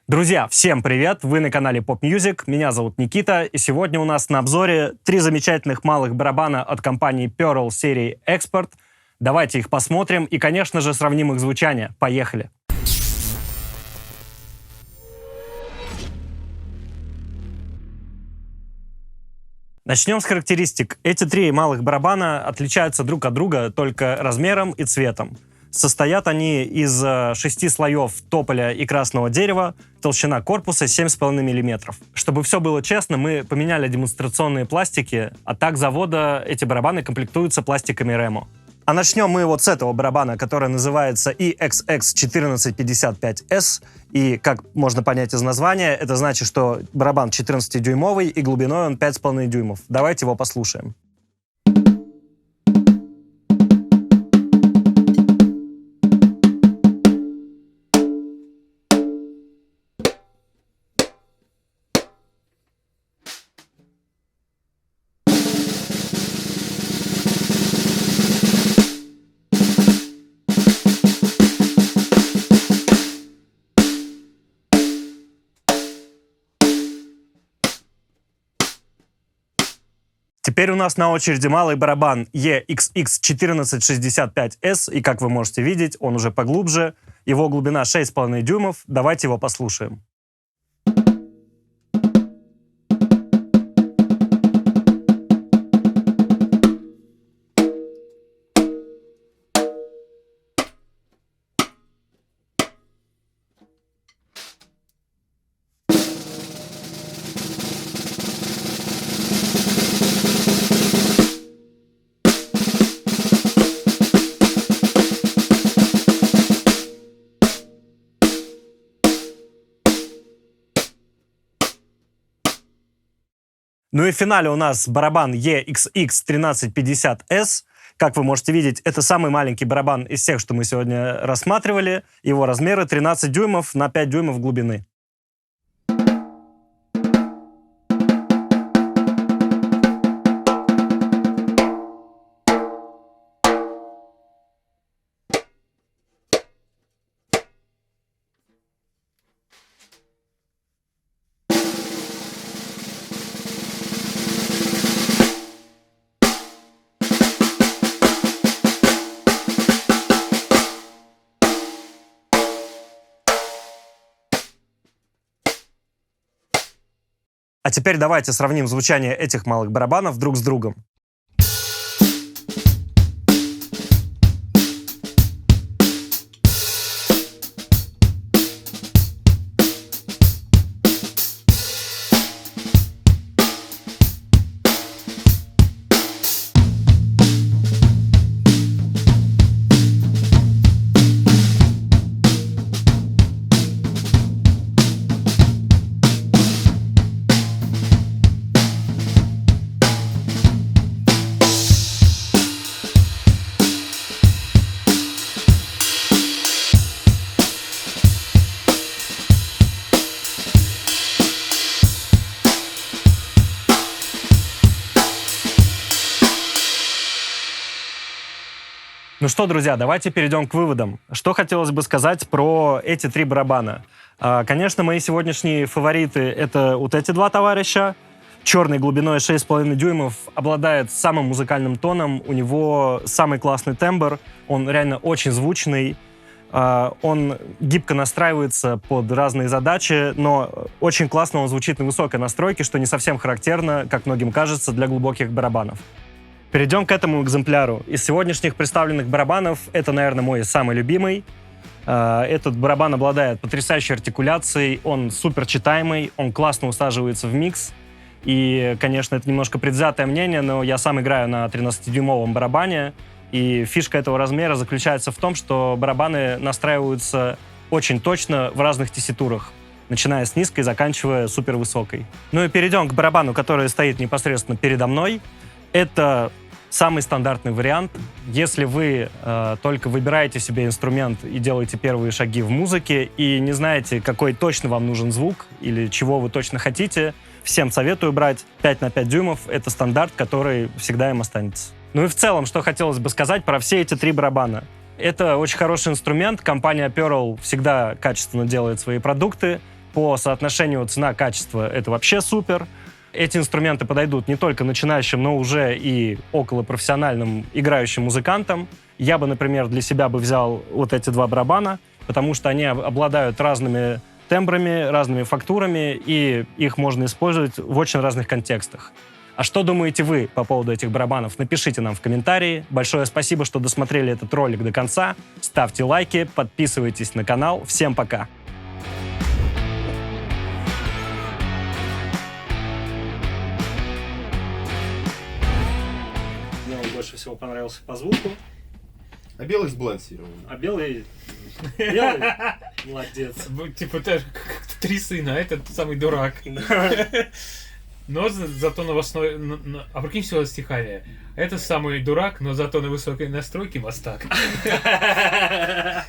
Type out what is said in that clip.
Друзья, всем привет! Вы на канале Pop Music, меня зовут Никита, и сегодня у нас на обзоре 3 замечательных малых барабана от компании Pearl серии Expert. Давайте их посмотрим и, конечно же, сравним их звучание. Поехали! Начнем с характеристик. Эти 3 малых барабана отличаются друг от друга только размером и цветом. Состоят они из 6 слоев тополя и красного дерева, толщина корпуса 7,5 мм. Чтобы все было честно, мы поменяли демонстрационные пластики, а так завода эти барабаны комплектуются пластиками Remo. А начнем мы вот с этого барабана, который называется EXX1455S. И, как можно понять из названия, это значит, что барабан 14-дюймовый и глубиной он 5,5 дюймов. Давайте его послушаем. Теперь у нас на очереди малый барабан EXX1465S, и, как вы можете видеть, он уже поглубже. Его глубина 6,5 дюймов. Давайте его послушаем. Ну и в финале у нас барабан EXX1350S. Как вы можете видеть, это самый маленький барабан из всех, что мы сегодня рассматривали. Его размеры 13 дюймов на 5 дюймов глубины. А теперь давайте сравним звучание этих малых барабанов друг с другом. Ну что, друзья, давайте перейдем к выводам. Что хотелось бы сказать про эти 3 барабана? Конечно, мои сегодняшние фавориты — это вот эти 2 товарища. Черный глубиной 6,5 дюймов обладает самым музыкальным тоном, у него самый классный тембр, он реально очень звучный, он гибко настраивается под разные задачи, но очень классно он звучит на высокой настройке, что не совсем характерно, как многим кажется, для глубоких барабанов. Перейдем к этому экземпляру. Из сегодняшних представленных барабанов это, наверное, мой самый любимый. Этот барабан обладает потрясающей артикуляцией, он супер читаемый, он классно усаживается в микс. И, конечно, это немножко предвзятое мнение, но я сам играю на 13-дюймовом барабане, и фишка этого размера заключается в том, что барабаны настраиваются очень точно в разных тесситурах, начиная с низкой и заканчивая супервысокой. Ну и перейдем к барабану, который стоит непосредственно передо мной. Это самый стандартный вариант. Если вы только выбираете себе инструмент и делаете первые шаги в музыке и не знаете, какой точно вам нужен звук или чего вы точно хотите, всем советую брать 5 на 5 дюймов. Это стандарт, который всегда им останется. Ну и в целом, что хотелось бы сказать про все эти 3 барабана. Это очень хороший инструмент. Компания Pearl всегда качественно делает свои продукты. по соотношению цена-качество это вообще супер. Эти инструменты подойдут не только начинающим, но уже и околопрофессиональным играющим музыкантам. Я бы, например, для себя бы взял вот эти два барабана, потому что они обладают разными тембрами, разными фактурами, и их можно использовать в очень разных контекстах. А что думаете вы по поводу этих барабанов? Напишите нам в комментарии. Большое спасибо, что досмотрели этот ролик до конца. Ставьте лайки, подписывайтесь на канал. Всем пока! Мне он больше всего понравился по звуку. А белый сбалансирован. А белый... Белый? Молодец. Типа, как три сына, а этот самый дурак. Но зато новостной... А прикинь, все стихание. Это самый дурак, но зато на высокой настройке мастак.